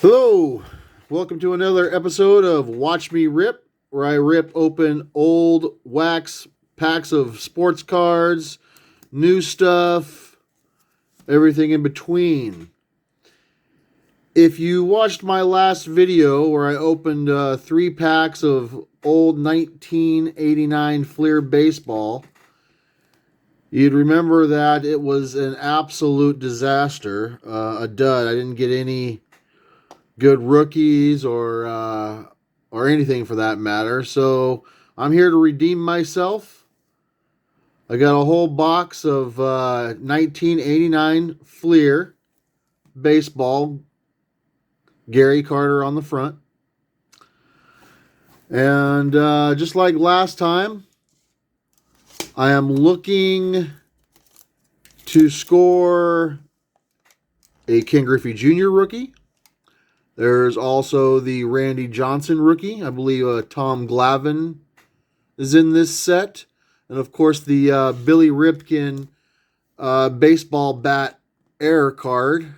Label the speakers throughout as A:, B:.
A: Hello, welcome to another episode of Watch Me Rip, where I rip open old wax packs of sports cards, new stuff, everything in between. If you watched my last video where I opened 3 packs of old 1989 Fleer baseball, you'd remember that it was an absolute disaster, a dud. I didn't get any good rookies or anything for that matter. So I'm here to redeem myself. I got a whole box of 1989 Fleer baseball, Gary Carter on the front. And just like last time, I am looking to score a Ken Griffey Jr. rookie. There's also the Randy Johnson rookie. I believe Tom Glavine is in this set. And of course, the Billy Ripken baseball bat error card.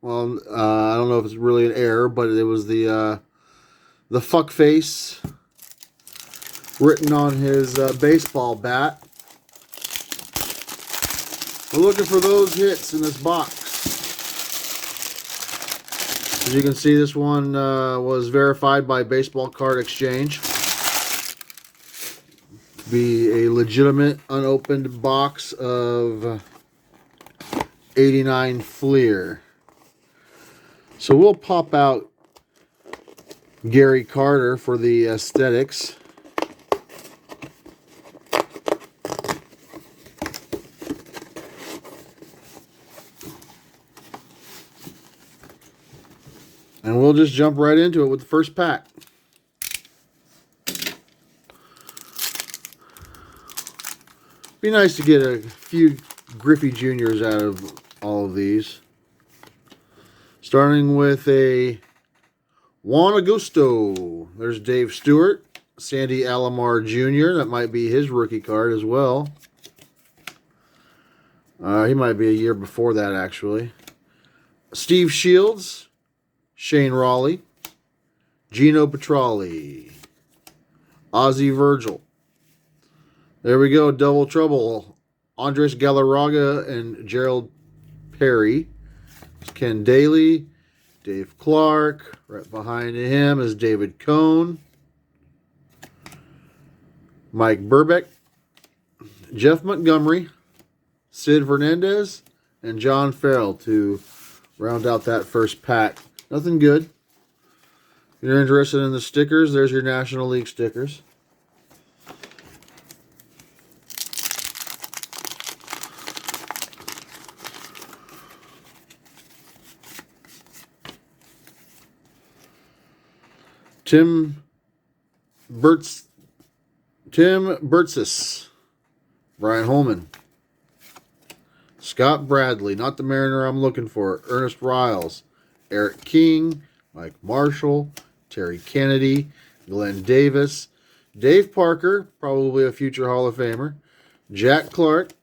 A: Well, I don't know if it's really an error, but it was the fuck face written on his baseball bat. We're looking for those hits in this box. As you can see, this one was verified by Baseball Card Exchange. Be a legitimate unopened box of 89 Fleer. So we'll pop out Gary Carter for the aesthetics. And we'll just jump right into it with the first pack. Be nice to get a few Griffey Juniors out of all of these. Starting with a Juan Augusto. There's Dave Stewart. Sandy Alomar Jr. That might be his rookie card as well. He might be a year before that, actually. Steve Shields. Shane Raleigh, Gino Petralli, Ozzie Virgil. There we go, double trouble. Andres Galarraga and Gerald Perry. Ken Daly, Dave Clark. Right behind him is David Cohn, Mike Burbeck, Jeff Montgomery, Sid Hernandez, and John Farrell to round out that first pack. Nothing good. If you're interested in the stickers, there's your National League stickers. Tim Burtsis, Brian Holman, Scott Bradley, not the Mariner I'm looking for, Ernest Riles, Eric King, Mike Marshall, Terry Kennedy, Glenn Davis, Dave Parker, probably a future Hall of Famer, Jack Clark,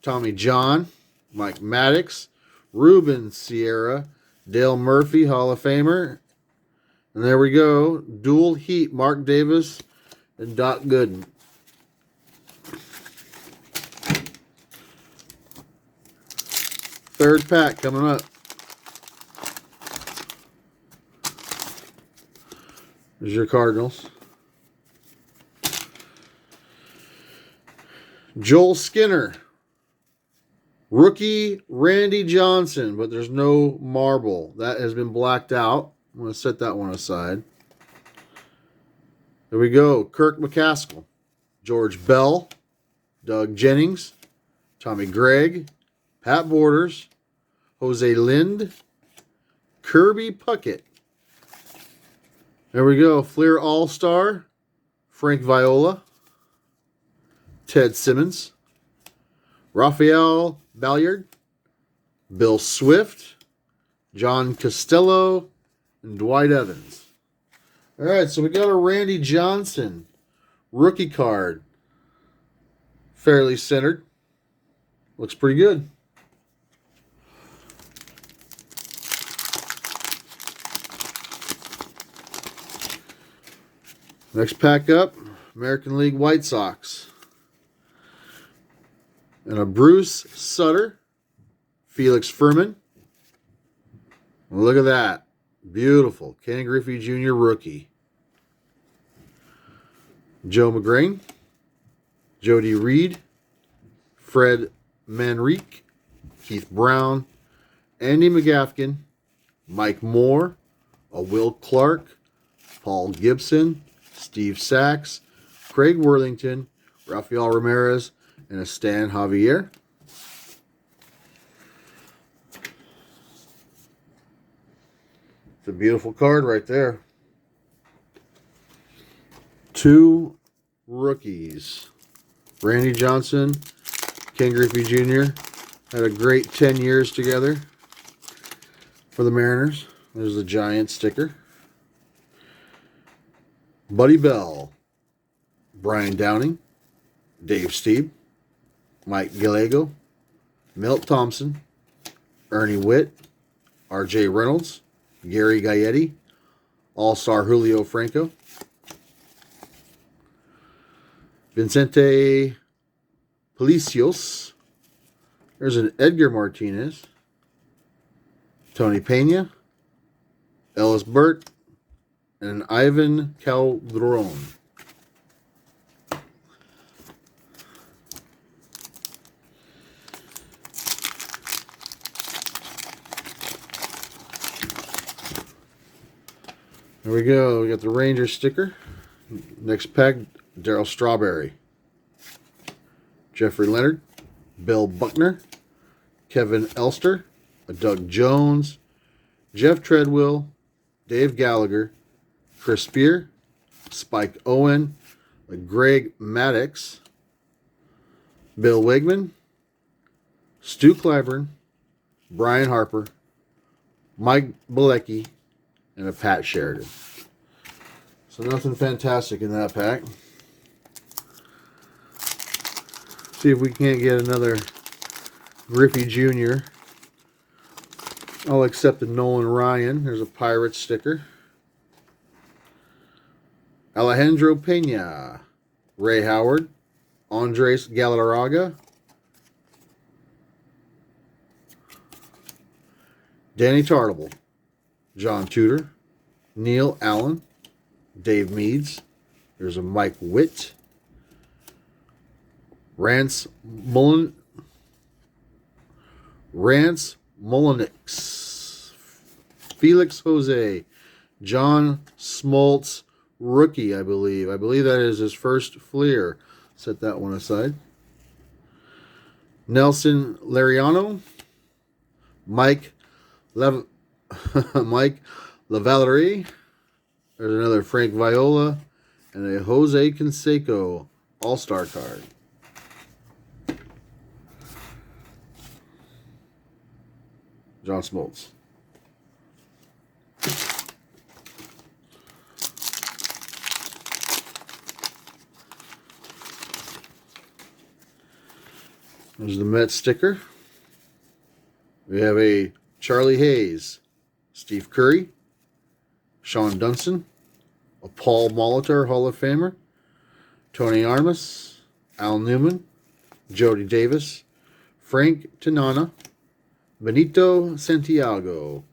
A: Tommy John, Mike Maddox, Ruben Sierra, Dale Murphy, Hall of Famer. And there we go, dual heat, Mark Davis and Doc Gooden. Third pack coming up. There's your Cardinals. Joel Skinner. Rookie Randy Johnson, but there's no marble. That has been blacked out. I'm going to set that one aside. There we go. Kirk McCaskill. George Bell. Doug Jennings. Tommy Gregg. Pat Borders. Jose Lind. Kirby Puckett. There we go. Fleer All-Star. Frank Viola. Ted Simmons. Rafael Balliard. Bill Swift. John Costello. And Dwight Evans. All right, so we got a Randy Johnson rookie card. Fairly centered. Looks pretty good. Next pack up, American League White Sox. And a Bruce Sutter, Felix Furman. Look at that. Beautiful. Ken Griffey Jr. rookie. Joe McGrain, Jody Reed, Fred Manrique, Keith Brown, Andy McGafkin, Mike Moore, a Will Clark, Paul Gibson, Steve Sachs, Craig Worthington, Rafael Ramirez, and a Stan Javier. It's a beautiful card right there. 2 rookies. Randy Johnson, Ken Griffey Jr. had a great 10 years together for the Mariners. There's the Giant sticker. Buddy Bell, Brian Downing, Dave Stieb, Mike Gallego, Milt Thompson, Ernie Witt, R.J. Reynolds, Gary Gaetti, All-Star Julio Franco, Vicente Palacios. There's an Edgar Martinez, Tony Pena, Ellis Burt, and an Ivan Calderon. There we go. We got the Rangers sticker. Next pack, Darryl Strawberry, Jeffrey Leonard, Bill Buckner, Kevin Elster, Doug Jones, Jeff Treadwell, Dave Gallagher, Chris Spear, Spike Owen, Greg Maddux, Bill Wegman, Stu Clyburn, Brian Harper, Mike Bilecki, and a Pat Sheridan. So nothing fantastic in that pack. See if we can't get another Griffey Jr. I'll accept the Nolan Ryan. There's a Pirates sticker. Alejandro Pena, Ray Howard, Andres Galarraga, Danny Tartable, John Tudor, Neil Allen, Dave Meads. There's a Mike Witt, Rance Mullenix, Felix Jose, John Smoltz, rookie, I believe. I believe that is his first Fleer. Set that one aside. Nelson Lariano, Mike Lavalley. There's another Frank Viola and a Jose Canseco All-Star card. John Smoltz. There's the Mets sticker. We have a Charlie Hayes, Steve Curry, Sean Dunston, a Paul Molitor Hall of Famer, Tony Armas, Al Newman, Jody Davis, Frank Tanana, Benito Santiago.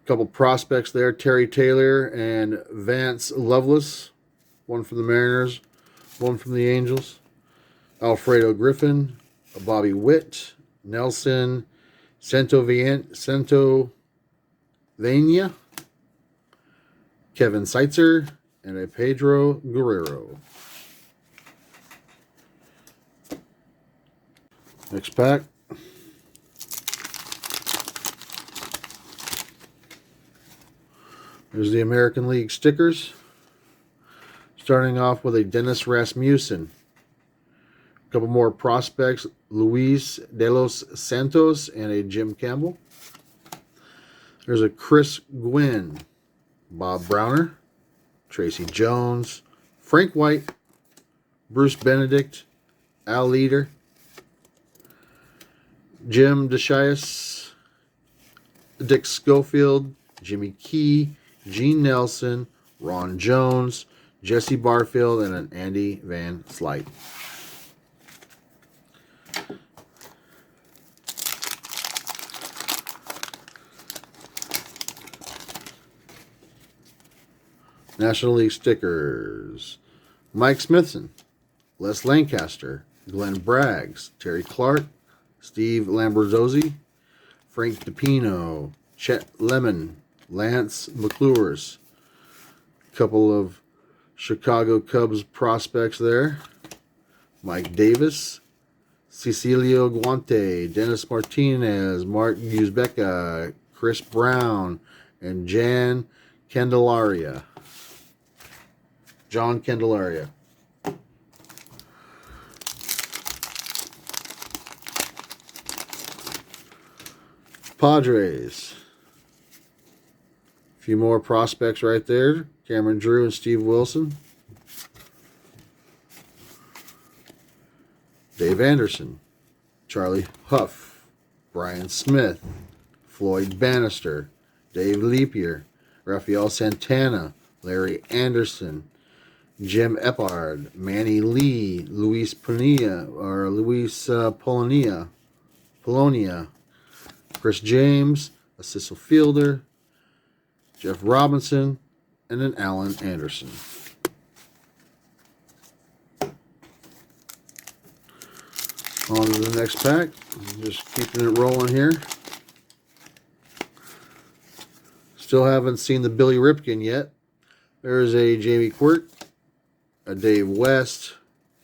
A: A couple prospects there, Terry Taylor and Vance Lovelace. One from the Mariners, one from the Angels. Alfredo Griffin, Bobby Witt, Nelson Santovenia, Kevin Seitzer, and a Pedro Guerrero. Next pack. There's the American League stickers. Starting off with a Dennis Rasmussen. A couple more prospects. Luis de los Santos and a Jim Campbell. There's a Chris Gwynn. Bob Browner. Tracy Jones. Frank White. Bruce Benedict. Al Leader. Jim DeShias. Dick Schofield. Jimmy Key. Gene Nelson. Ron Jones, Jesse Barfield, and an Andy Van Slyke. National League stickers. Mike Smithson, Les Lancaster, Glenn Braggs, Terry Clark, Steve Lambertozzi, Frank DiPino, Chet Lemon, Lance McCluers. Couple of Chicago Cubs prospects there. Mike Davis, Cecilio Guante, Dennis Martinez, Mark Uzbeka, Chris Brown, and John Candelaria. Padres. A few more prospects right there. Cameron Drew and Steve Wilson. Dave Anderson. Charlie Huff. Brian Smith. Floyd Bannister. Dave Leapier. Rafael Santana. Larry Anderson. Jim Eppard. Manny Lee. Luis Polonia. Chris James, a Cecil Fielder, Jeff Robinson, and an Alan Anderson. On to the next pack. Just keeping it rolling here. Still haven't seen the Billy Ripken yet. There's a Jamie Quirt, a Dave West,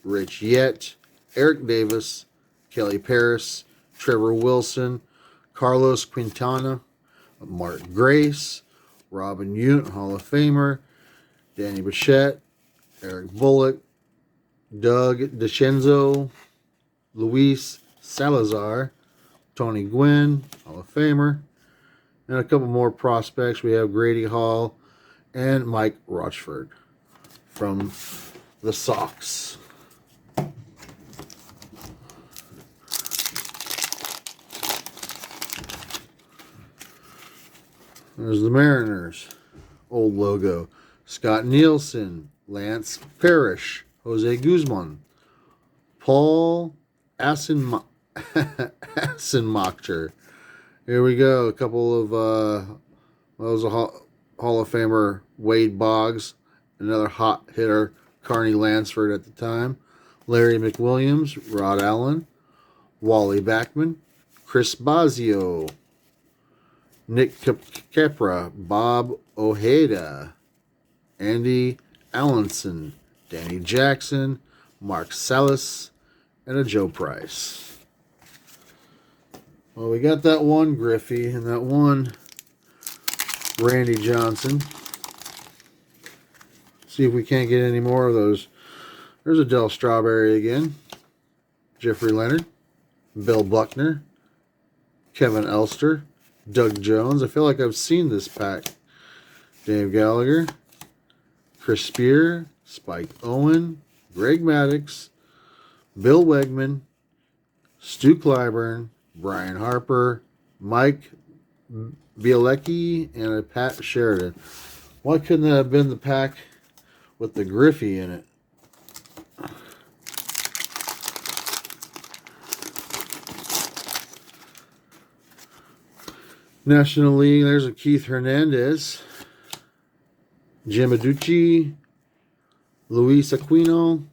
A: Rich Yett, Eric Davis, Kelly Paris, Trevor Wilson, Carlos Quintana, Mark Grace, Robin Yount, Hall of Famer, Danny Bichette, Eric Bullock, Doug DeCenzo, Luis Salazar, Tony Gwynn, Hall of Famer, and a couple more prospects. We have Grady Hall and Mike Rochford from the Sox. There's the Mariners. Old logo. Scott Nielsen, Lance Parrish, Jose Guzman, Paul Assenmacher. Here we go. A couple of, was a Hall of Famer, Wade Boggs, another hot hitter, Carney Lansford at the time, Larry McWilliams, Rod Allen, Wally Backman, Chris Bosio, Nick Capra, Bob Ojeda, Andy Allenson, Danny Jackson, Mark Salas, and a Joe Price. Well, we got that one Griffey and that one Randy Johnson. See if we can't get any more of those. There's a Del Strawberry again. Jeffrey Leonard, Bill Buckner, Kevin Elster, Doug Jones. I feel like I've seen this pack. Dave Gallagher, Chris Spear, Spike Owen, Greg Maddux, Bill Wegman, Stu Clyburn, Brian Harper, Mike Bielecki, and a Pat Sheridan. Why couldn't that have been the pack with the Griffey in it? National League, there's a Keith Hernandez, Jim Aducci, Luis Aquino,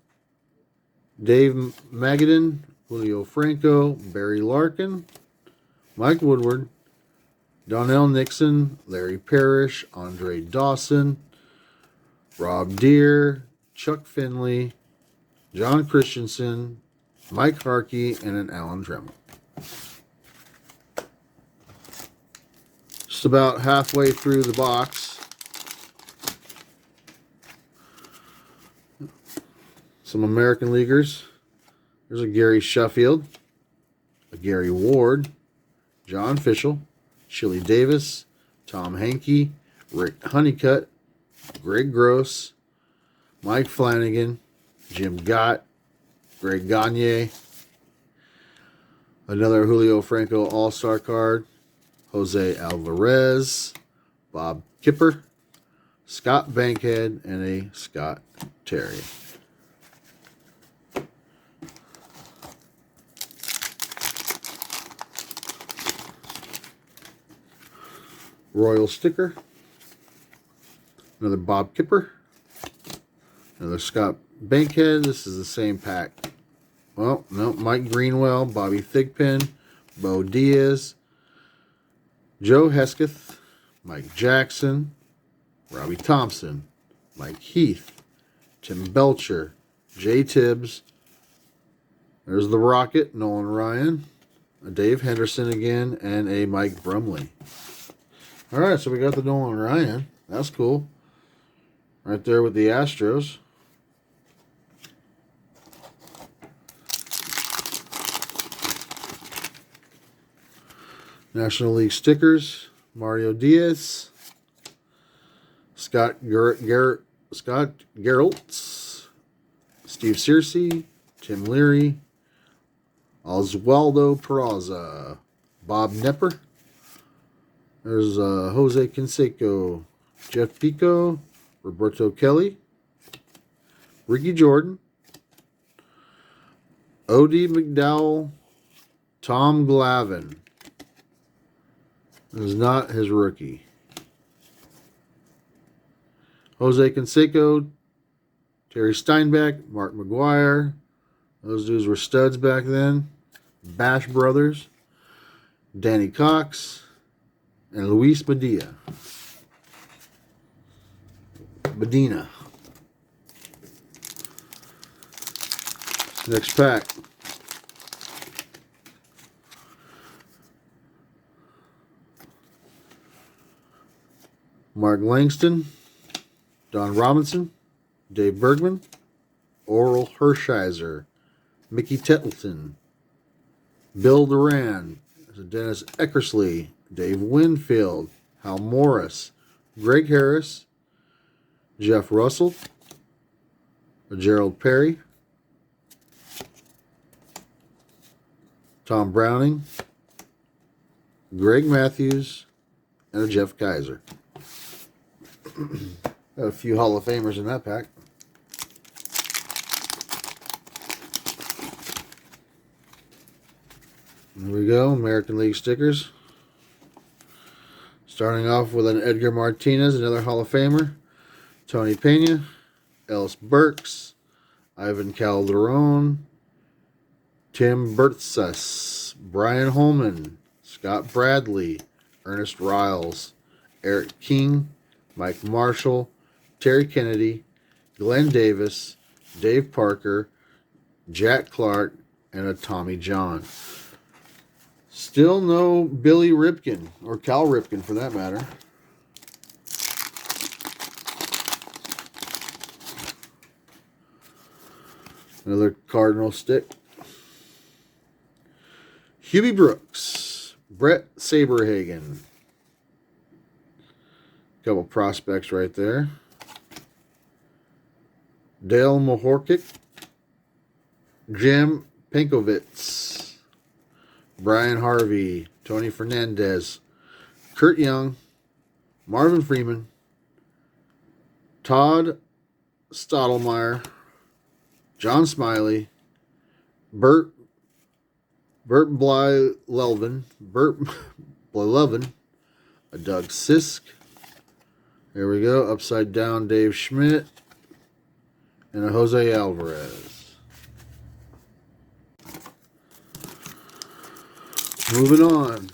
A: Dave Magadan, Julio Franco, Barry Larkin, Mike Woodward, Donnell Nixon, Larry Parrish, Andre Dawson, Rob Deere, Chuck Finley, John Christensen, Mike Harkey, and an Alan Dremel. Just about halfway through the box. Some American Leaguers. There's a Gary Sheffield, a Gary Ward, John Fishel, Chili Davis, Tom Hankey, Rick Honeycutt, Greg Gross, Mike Flanagan, Jim Gott, Greg Gagne, another Julio Franco All-Star card, Jose Alvarez, Bob Kipper, Scott Bankhead, and a Scott Terry. Royal sticker. Another Bob Kipper. Another Scott Bankhead. This is the same pack. Well, no, Mike Greenwell, Bobby Thigpen, Bo Diaz, Joe Hesketh, Mike Jackson, Robbie Thompson, Mike Heath, Tim Belcher, Jay Tibbs. There's the Rocket, Nolan Ryan, a Dave Henderson again, and a Mike Brumley. All right, so we got the Nolan Ryan. That's cool. Right there with the Astros. National League stickers. Mario Diaz. Scott Geraltz. Steve Searcy. Tim Leary. Oswaldo Peraza. Bob Nepper. There's Jose Canseco. Jeff Pico. Roberto Kelly. Ricky Jordan. O.D. McDowell. Tom Glavine. This is not his rookie. Jose Canseco. Terry Steinbeck. Mark McGuire. Those dudes were studs back then. Bash Brothers. Danny Cox. And Luis Medina. Next pack. Mark Langston, Don Robinson, Dave Bergman, Oral Hershiser, Mickey Tettleton, Bill Duran, Dennis Eckersley, Dave Winfield, Hal Morris, Greg Harris, Jeff Russell, Gerald Perry, Tom Browning, Greg Matthews, and a Jeff Kaiser. Got a few Hall of Famers in that pack. There we go, American League stickers. Starting off with an Edgar Martinez, another Hall of Famer. Tony Pena, Ellis Burks, Ivan Calderon, Tim Bertzes, Brian Holman, Scott Bradley, Ernest Riles, Eric King, Mike Marshall, Terry Kennedy, Glenn Davis, Dave Parker, Jack Clark, and a Tommy John. Still no Billy Ripken, or Cal Ripken for that matter. Another Cardinal stick. Hubie Brooks, Brett Saberhagen. Couple prospects right there. Dale Mahorkic, Jim Penkovitz, Brian Harvey, Tony Fernandez, Kurt Young, Marvin Freeman, Todd Stottlemyre, John Smiley, Bert Blylevin, a Doug Sisk. There we go. Upside down Dave Schmidt. And a Jose Alvarez. Moving on.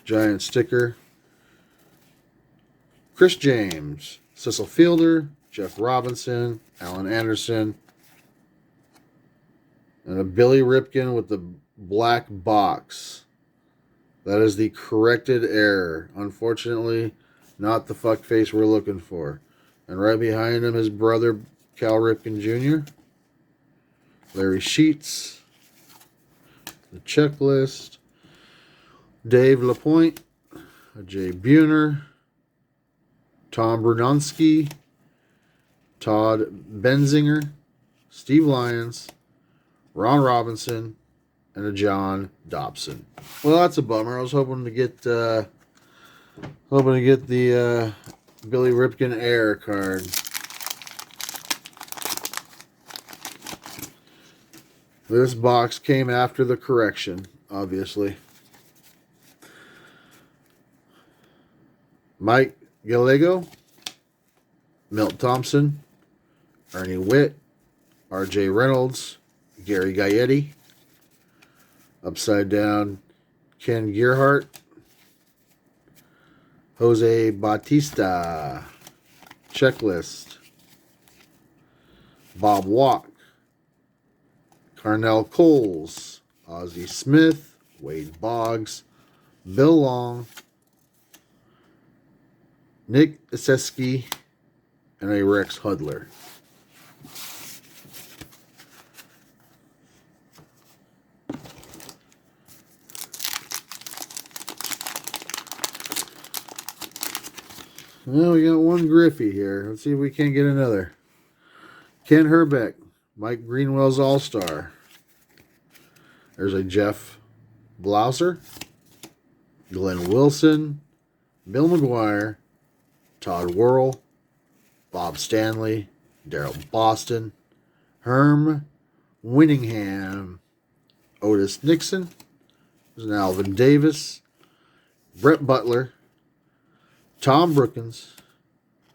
A: Giant sticker. Chris James, Cecil Fielder, Jeff Robinson, Alan Anderson, and a Billy Ripken with the black box. That is the corrected error. Unfortunately, not the fuck face we're looking for. And right behind him, his brother, Cal Ripken Jr., Larry Sheets, the checklist, Dave LaPointe, Jay Buhner, Tom Brunonsky, Todd Benzinger, Steve Lyons, Ron Robinson, and a John Dobson. Well, that's a bummer. I was hoping to get Hoping to get the Billy Ripken Air card. This box came after the correction, obviously. Mike Gallego, Milt Thompson, Ernie Witt, R.J. Reynolds, Gary Gaetti, upside down Ken Gerhart, Jose Bautista, checklist, Bob Walk, Carnell Coles, Ozzie Smith, Wade Boggs, Bill Long, Nick Eseski, and a Rex Hudler. Well, we got one Griffey here. Let's see if we can't get another. Ken Herbeck, Mike Greenwell's All-Star. There's a Jeff Blauser, Glenn Wilson, Bill McGuire, Todd Worrell, Bob Stanley, Darrell Boston, Herm Winningham, Otis Nixon, there's an Alvin Davis, Brett Butler, Tom Brookins,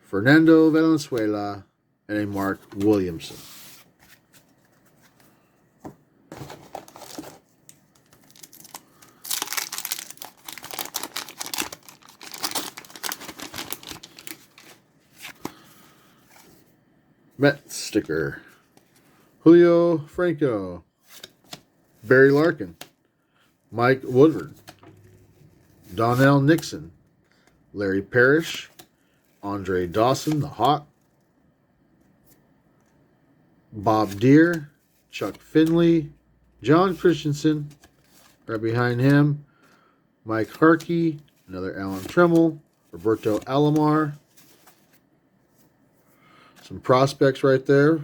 A: Fernando Valenzuela, and a Mark Williamson. Mets sticker. Julio Franco, Barry Larkin, Mike Woodward, Donnell Nixon, Larry Parrish, Andre Dawson, the Hawk, Bob Deere, Chuck Finley, John Christensen, right behind him, Mike Harkey, another Alan Trammell, Roberto Alomar, some prospects right there,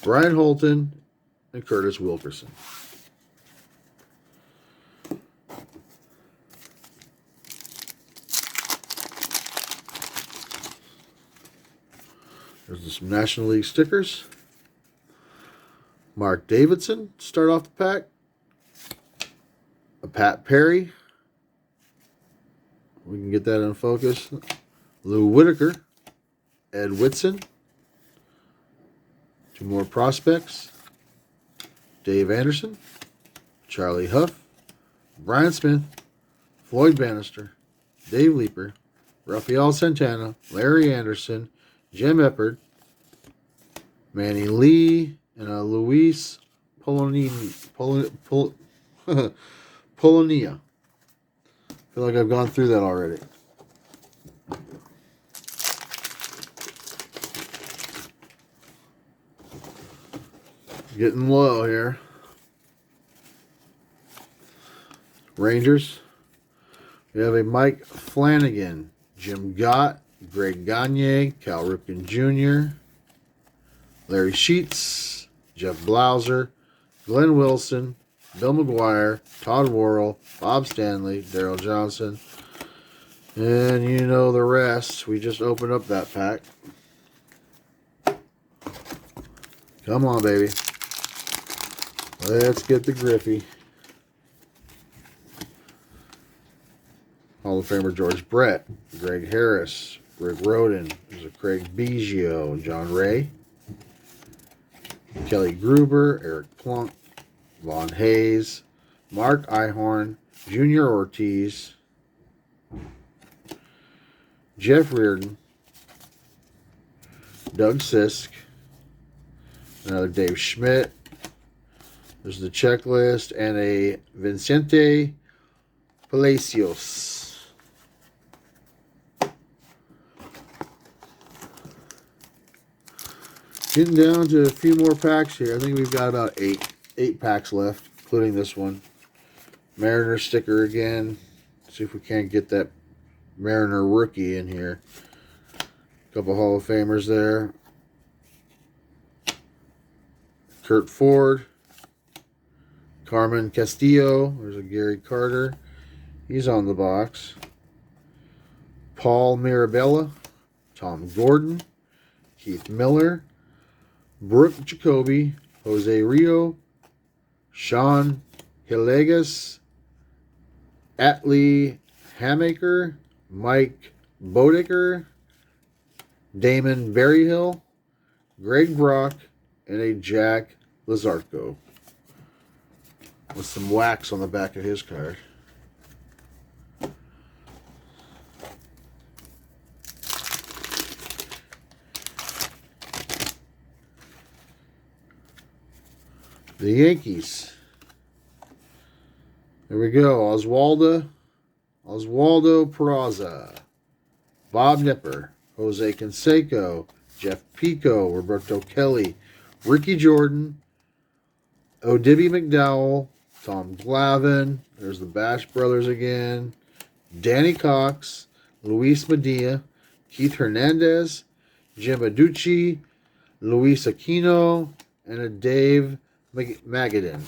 A: Brian Holton, and Curtis Wilkerson. There's some National League stickers. Mark Davidson, start off the pack. A Pat Perry. We can get that in focus. Lou Whitaker. Ed Whitson. Two more prospects. Dave Anderson. Charlie Huff. Brian Smith. Floyd Bannister. Dave Leeper. Rafael Santana. Larry Anderson. Jim Eppard, Manny Lee, and Luis Polonia. Polonia. I feel like I've gone through that already. Getting low here. Rangers. We have a Mike Flanagan, Jim Gott, Greg Gagne, Cal Ripken Jr., Larry Sheets, Jeff Blauser, Glenn Wilson, Bill McGuire, Todd Worrell, Bob Stanley, Darrell Johnson, and you know the rest. We just opened up that pack. Come on, baby. Let's get the Griffey. Hall of Famer George Brett, Greg Harris, Rick Roden, there's a Craig Biggio, John Ray, Kelly Gruber, Eric Plunk, Vaughn Hayes, Mark Ihorn, Junior Ortiz, Jeff Reardon, Doug Sisk, another Dave Schmidt, there's the checklist, and a Vicente Palacios. Getting down to a few more packs here. I think we've got about eight packs left, including this one. Mariner sticker again. See if we can't get that Mariner rookie in here. Couple Hall of Famers there. Kurt Ford. Carmen Castillo. There's a Gary Carter. He's on the box. Paul Mirabella, Tom Gordon, Keith Miller, Brooke Jacoby, Jose Rio, Sean Hillegas, Atlee Hamaker, Mike Bodecker, Damon Berryhill, Greg Brock, and a Jack Lazarko with some wax on the back of his card. The Yankees. There we go. Oswaldo Peraza, Bob Nipper, Jose Canseco, Jeff Pico, Roberto Kelly, Ricky Jordan, Odibby McDowell, Tom Glavine, there's the Bash Brothers again, Danny Cox, Luis Medina, Keith Hernandez, Jim Aducci, Luis Aquino, and a Dave Magadan.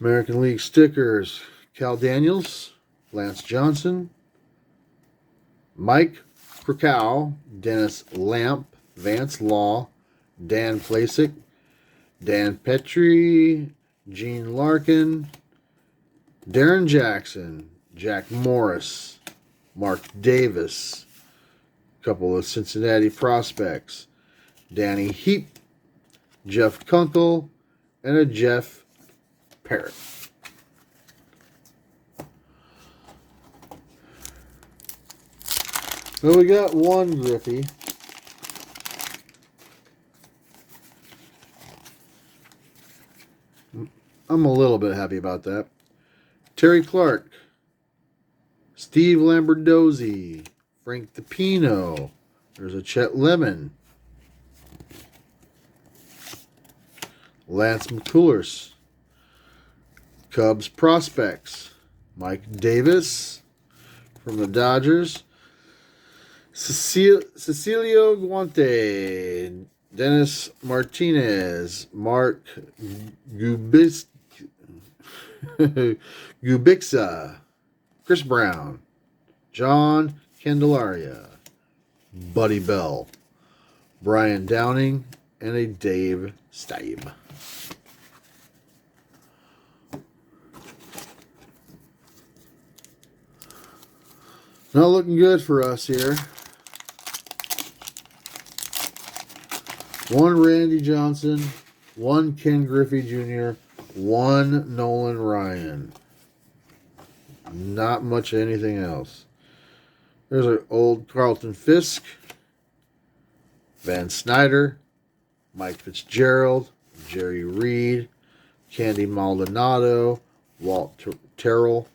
A: American League stickers. Cal Daniels, Lance Johnson, Mike Krakow, Dennis Lamp, Vance Law, Dan Plasick, Dan Petrie, Gene Larkin, Darren Jackson, Jack Morris, Mark Davis, a couple of Cincinnati prospects, Danny Heap, Jeff Kunkel, and a Jeff Parrott. So we got one Griffey. I'm a little bit happy about that. Terry Clark, Steve Lamberdozzi, Frank DePino. There's a Chet Lemon. Lance McCullers. Cubs prospects. Mike Davis from the Dodgers. Cecilio Guante. Dennis Martinez. Mark Gubixa. Chris Brown. John Candelaria. Buddy Bell. Brian Downing. And a Dave Stieb. Not looking good for us here. One Randy Johnson, one Ken Griffey Jr., one Nolan Ryan. Not much of anything else. There's an old Carlton Fisk, Van Snyder, Mike Fitzgerald, Jerry Reed, Candy Maldonado, Walt Terrell,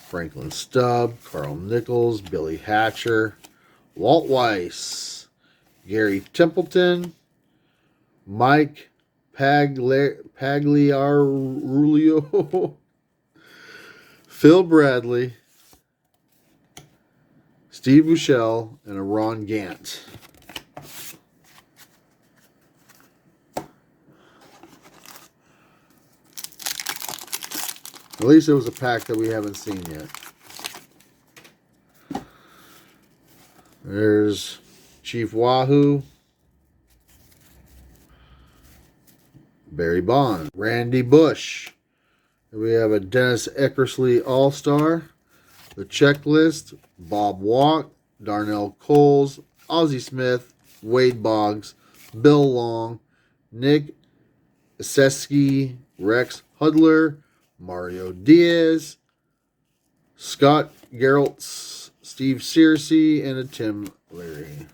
A: Franklin Stubb, Carl Nichols, Billy Hatcher, Walt Weiss, Gary Templeton, Mike Pagliarulio, Phil Bradley, Steve Buechele, and a Ron Gant. At least it was a pack that we haven't seen yet. There's Chief Wahoo, Barry Bond, Randy Bush. We have a Dennis Eckersley All-Star, The Checklist, Bob Walk, Darnell Coles, Ozzie Smith, Wade Boggs, Bill Long, Nick Eseski, Rex Hudler, Mario Diaz, Scott Geraltz, Steve Searcy, and a Tim Leary.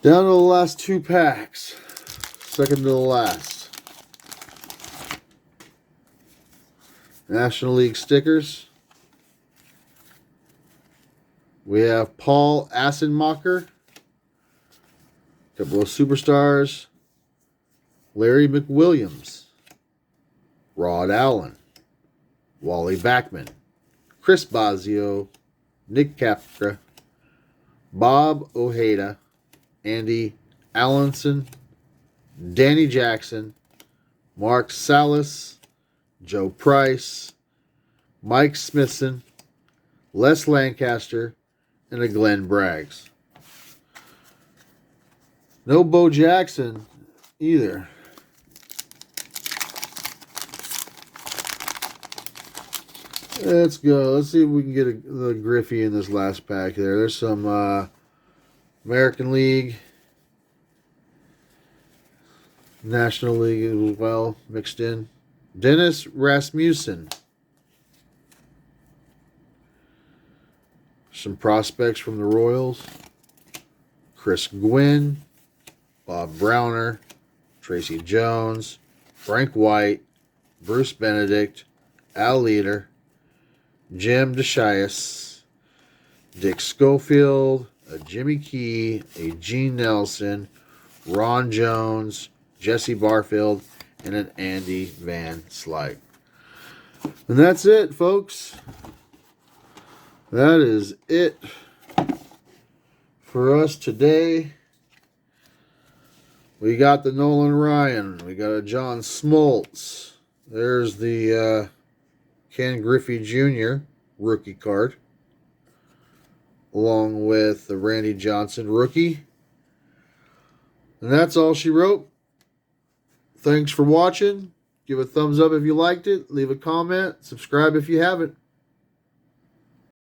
A: Down to the last two packs. Second to the last. National League stickers. We have Paul Assenmacher. A couple of superstars. Larry McWilliams, Rod Allen, Wally Backman, Chris Bosio, Nick Capra, Bob Ojeda, Andy Allenson, Danny Jackson, Mark Salas, Joe Price, Mike Smithson, Les Lancaster, and a Glenn Braggs. No Bo Jackson either. Let's go. Let's see if we can get the Griffey in this last pack there. There's some American League, National League as well mixed in. Dennis Rasmussen. Some prospects from the Royals. Chris Gwynn, Bob Browner, Tracy Jones, Frank White, Bruce Benedict, Al Leader, Jim DeShias, Dick Schofield, a Jimmy Key, a Gene Nelson, Ron Jones, Jesse Barfield, and an Andy Van Slyke. And that's it, folks. That is it for us today. We got the Nolan Ryan. We got a John Smoltz. There's the Ken Griffey Jr. rookie card, along with the Randy Johnson rookie. And that's all she wrote. Thanks for watching. Give a thumbs up if you liked it. Leave a comment. Subscribe if you haven't.